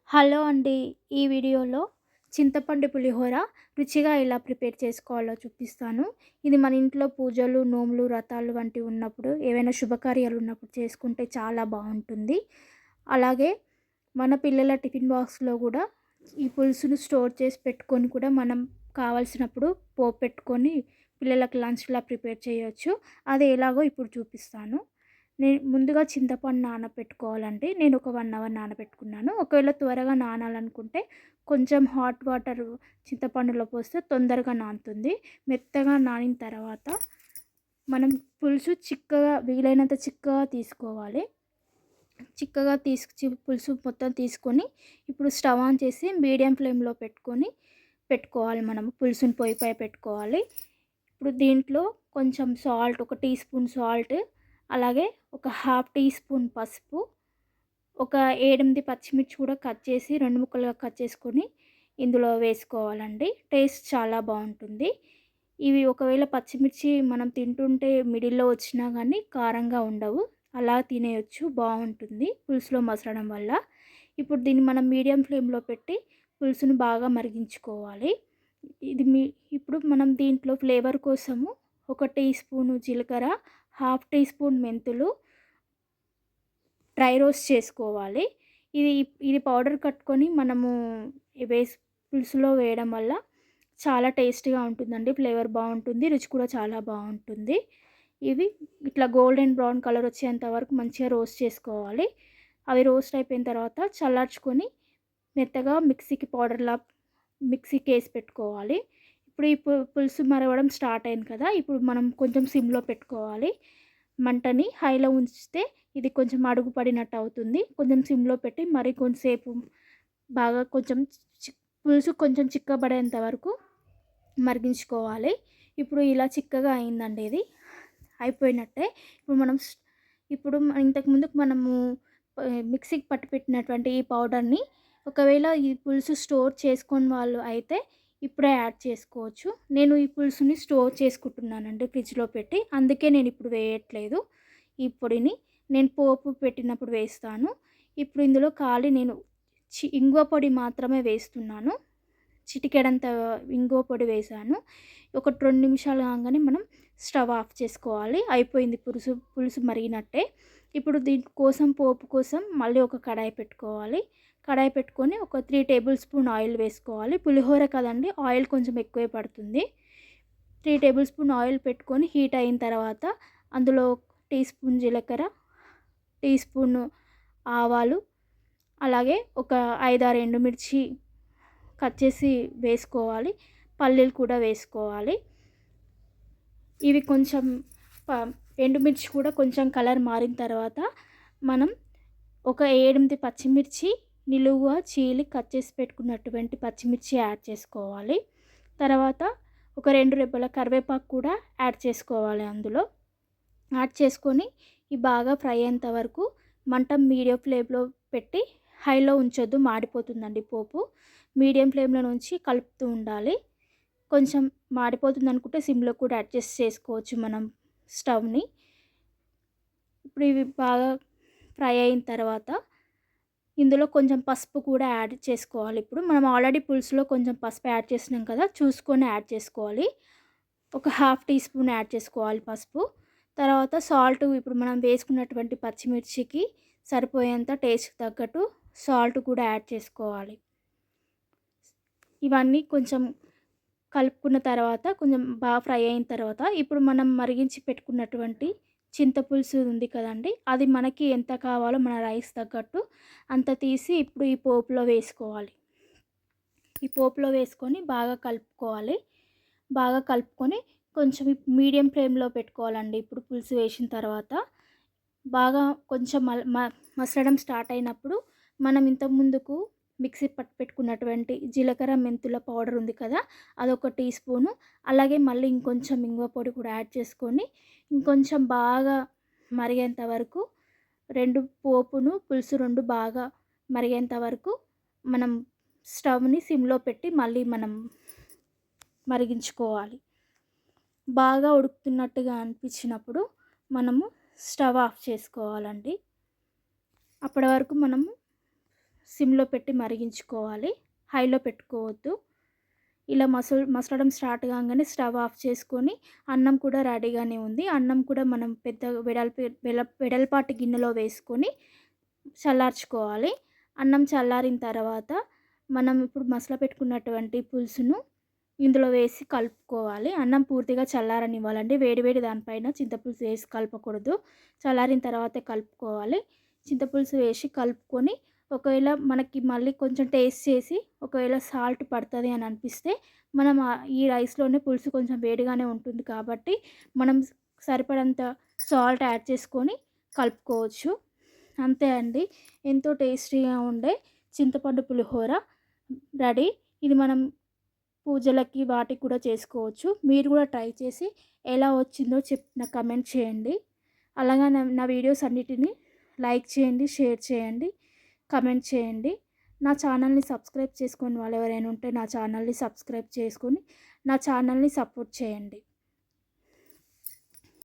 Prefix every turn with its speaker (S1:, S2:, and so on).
S1: Hello అండి. ఈ వీడియోలో చింతపండు పులిహోర రుచిగా ఎలా ప్రిపేర్ చేసుకోవాలో చూపిస్తాను. ఇది మన ఇంట్లో పూజలు, నోములు, వ్రతాలు వంటివి ఉన్నప్పుడు ఏవైనా శుభకార్యాలు ఉన్నప్పుడు చేసుకుంటే చాలా బావుంటుంది. అలాగే మన పిల్లల టిఫిన్ బాక్స్‌లో గూడా ఈ పులుసును స్టోర్ చేసి పెట్టుకొని కూడా మనం కావాల్సినప్పుడు పోపు పెట్టుకొని పిల్లలకి లంచ్‌లా ప్రిపేర్ చేయొచ్చు. అది ఎలాగో ఇప్పుడు చూపిస్తాను. ముందుగా చింతపండు నానబెట్టుకోవాలండి. నేను ఒక 1 అవర్ నానబెట్టుకున్నాను. ఒకవేళ త్వరగా నానాలనుకుంటే కొంచెం హాట్ వాటర్ చింతపండులో పోస్తే తొందరగా నానుతుంది. మెత్తగా నానిన తర్వాత మనం పులుసు చిక్కగా వీలైనంత చిక్కగా తీసుకోవాలి. చిక్కగా పులుసు మొత్తం తీసుకొని ఇప్పుడు స్టవ్ ఆన్ చేసి మీడియం ఫ్లేమ్‌లో పెట్టుకోవాలి మనము. పులుసుని పొయ్యిపై పెట్టుకోవాలి. ఇప్పుడు దీంట్లో కొంచెం సాల్ట్, ఒక టీ స్పూన్ సాల్ట్, అలాగే ఒక హాఫ్ టీ స్పూన్ పసుపు, ఒక 7, 8 పచ్చిమిర్చి కూడా కట్ చేసి 2 ముక్కలుగా కట్ చేసుకొని ఇందులో వేసుకోవాలండి. టేస్ట్ చాలా బావుంటుంది. ఇవి ఒకవేళ పచ్చిమిర్చి మనం తింటుంటే మిడిల్‌లో వచ్చినా గానీ కారంగా ఉండవు. అలా తినేయొచ్చు, బావుంటుంది పులుసులో మసలడం వల్ల. ఇప్పుడు దీన్ని మనం మీడియం ఫ్లేమ్‌లో పెట్టి పులుసును బాగా మరిగించుకోవాలి. ఇది మీ ఇప్పుడు మనం దీంట్లో ఫ్లేవర్ కోసము ఒక టీ స్పూను జీలకర్ర, హాఫ్ టీ స్పూన్ మెంతులు డ్రై రోస్ట్ చేసుకోవాలి. ఇది ఇది పౌడర్ కట్టుకొని మనము పులుసులో వేయడం వల్ల చాలా టేస్టీగా ఉంటుందండి. ఫ్లేవర్ బావుంటుంది. రుచి కూడా చాలా బావుంటుంది. ఇవి ఇట్లా గోల్డెన్ బ్రౌన్ కలర్ వచ్చేంత వరకు మంచిగా రోస్ట్ చేసుకోవాలి. అవి రోస్ట్ అయిపోయిన తర్వాత చల్లార్చుకొని మెత్తగా మిక్సీకేసి పెట్టుకోవాలి. ఇప్పుడు ఈ పులుసు మరగడం స్టార్ట్ అయింది కదా! ఇప్పుడు మనం కొంచెం సిమ్‌లో పెట్టుకోవాలి. మంటని హైలో ఉంచితే ఇది కొంచెం అడుగు పడినట్టు అవుతుంది. కొంచెం సిమ్‌లో పెట్టి మరి కొంచెంసేపు బాగా కొంచెం చి పులుసు కొంచెం చిక్కబడేంత వరకు మరిగించుకోవాలి. ఇప్పుడు ఇలా చిక్కగా అయిందండి ఇది. అయిపోయినట్టే. ఇప్పుడు ఇంతకు ముందుకు మనము మిక్సీకి పట్టి పెట్టినటువంటి ఈ పౌడర్‌ని ఒకవేళ ఈ పులుసు స్టోర్ చేసుకోని వాళ్ళు అయితే ఇప్పుడే యాడ్ చేసుకోవచ్చు. నేను ఈ పులుసుని స్టోర్ చేసుకుంటున్నానండి ఫ్రిడ్జ్‌లో పెట్టి. అందుకే నేనిప్పుడు వేయట్లేదు ఈ పొడిని. నేను పోపు పెట్టినప్పుడు వేస్తాను. ఇప్పుడు ఇందులో నేను ఇంగువ పొడి మాత్రమే వేస్తున్నాను. చిటికెడంత ఇంగువ పొడి వేశాను. ఒక 2 నిమిషాలు కాంగానే మనం స్టవ్ ఆఫ్ చేసుకోవాలి. అయిపోయింది పులుసు మరిగినట్టే. ఇప్పుడు పోపు కోసం మళ్ళీ ఒక కడాయి పెట్టుకోవాలి. కడాయి పెట్టుకొని ఒక 3 టేబుల్ స్పూన్ ఆయిల్ వేసుకోవాలి. పులిహోర కదండీ! ఆయిల్ కొంచెం ఎక్కువే పడుతుంది. 3 టేబుల్ స్పూన్ ఆయిల్ పెట్టుకొని హీట్ అయిన తర్వాత అందులో టీ స్పూన్ జీలకర్ర, టీ స్పూన్ ఆవాలు, అలాగే ఒక 5, 6 ఎండుమిర్చి కట్ చేసి వేసుకోవాలి. పల్లీలు కూడా వేసుకోవాలి. ఇవి కొంచెం ప ఎండుమిర్చి కూడా కొంచెం కలర్ మారిన తర్వాత మనం ఒక 7, 8 పచ్చిమిర్చి నిలువుగా చీలి కట్ చేసి పెట్టుకున్నటువంటి పచ్చిమిర్చి యాడ్ చేసుకోవాలి. తర్వాత ఒక 2 రెబ్బల కరివేపాకు కూడా యాడ్ చేసుకోవాలి అందులో. యాడ్ చేసుకొని ఇవి బాగా ఫ్రై అయ్యేంత వరకు మంట మీడియం ఫ్లేమ్‌లో పెట్టి హైలో ఉంచొద్దు, మాడిపోతుందండి పోపు. మీడియం ఫ్లేమ్‌లో ఉంచి కలుపుతూ ఉండాలి. కొంచెం మాడిపోతుందనుకుంటే సిమ్‌లో కూడా అడ్జస్ట్ చేసుకోవచ్చు మనం స్టవ్‌ని. ఇప్పుడు ఇవి బాగా ఫ్రై అయిన తర్వాత ఇందులో కొంచెం పసుపు కూడా యాడ్ చేసుకోవాలి. ఇప్పుడు మనం ఆల్రెడీ పులుసులో కొంచెం పసుపు యాడ్ చేసినాం కదా! చూసుకొని యాడ్ చేసుకోవాలి. ఒక హాఫ్ టీ స్పూన్ యాడ్ చేసుకోవాలి పసుపు. తర్వాత సాల్ట్ ఇప్పుడు మనం వేసుకున్నటువంటి పచ్చిమిర్చికి సరిపోయేంత టేస్ట్‌కి తగ్గట్టు సాల్ట్ కూడా యాడ్ చేసుకోవాలి. ఇవన్నీ కొంచెం కలుపుకున్న తర్వాత కొంచెం బాగా ఫ్రై అయిన తర్వాత ఇప్పుడు మనం మరిగించి పెట్టుకున్నటువంటి చింతపులుసు ఉంది కదండీ! అది మనకి ఎంత కావాలో మన రైస్ తగ్గట్టు అంత తీసి ఇప్పుడు ఈ పోపులో వేసుకోవాలి. ఈ పోపులో వేసుకొని బాగా కలుపుకోవాలి. బాగా కలుపుకొని కొంచెం మీడియం ఫ్లేమ్‌లో పెట్టుకోవాలండి. ఇప్పుడు పులుసు వేసిన తర్వాత బాగా కొంచెం మసలడం స్టార్ట్ అయినప్పుడు మనం ఇంతకు ముందుకు మిక్సీ పట్టి పెట్టుకున్నటువంటి జీలకర్ర, మెంతుల పౌడర్ ఉంది కదా! అదొక టీ స్పూను, అలాగే మళ్ళీ ఇంకొంచెం ఇంగువ పొడి కూడా యాడ్ చేసుకొని ఇంకొంచెం బాగా మరిగేంత వరకు పులుసు 2 బాగా మరిగేంత వరకు మనం స్టవ్‌ని సిమ్‌లో పెట్టి మళ్ళీ మనం మరిగించుకోవాలి. బాగా ఉడుకుతున్నట్టుగా అనిపించినప్పుడు మనము స్టవ్ ఆఫ్ చేసుకోవాలండి. అప్పటి వరకు మనము సిమ్లో పెట్టి మరిగించుకోవాలి, హైలో పెట్టుకోవద్దు. ఇలా మసలడం స్టార్ట్ కాగానే స్టవ్ ఆఫ్ చేసుకొని అన్నం కూడా రెడీగానే ఉంది. అన్నం కూడా మనం పెద్ద వెడల్పాటి గిన్నెలో వేసుకొని చల్లార్చుకోవాలి. అన్నం చల్లారిన తర్వాత మనం ఇప్పుడు పెట్టుకున్నటువంటి పులుసును ఇందులో వేసి కలుపుకోవాలి. అన్నం పూర్తిగా చల్లారనివ్వాలండి. వేడి వేడి దానిపైన చింతపులుసు వేసి కలపకూడదు. చల్లారిన తర్వాతే కలుపుకోవాలి. చింతపులుసు వేసి కలుపుకొని ఒకవేళ మనకి మళ్ళీ కొంచెం టేస్ట్ చేసి ఒకవేళ సాల్ట్ పడుతుంది అని అనిపిస్తే మనం ఈ రైస్లోనే పులుసు కొంచెం వేడిగానే ఉంటుంది కాబట్టి మనం సరిపడంత సాల్ట్ యాడ్ చేసుకొని కలుపుకోవచ్చు. అంతే అండి, ఎంతో టేస్టీగా ఉండే చింతపండు పులిహోర రెడీ. ఇది మనం పూజలకి వాటికి కూడా చేసుకోవచ్చు. మీరు కూడా ట్రై చేసి ఎలా వచ్చిందో నాకు కమెంట్ చేయండి. అలాగే నా వీడియోస్ అన్నిటిని లైక్ చేయండి, షేర్ చేయండి, కమెంట్ చేయండి. నా ఛానల్ని సబ్స్క్రైబ్ చేసుకొని వాళ్ళు ఎవరైనా ఉంటే నా ఛానల్ని సబ్స్క్రైబ్ చేసుకొని నా ఛానల్ని సపోర్ట్ చేయండి.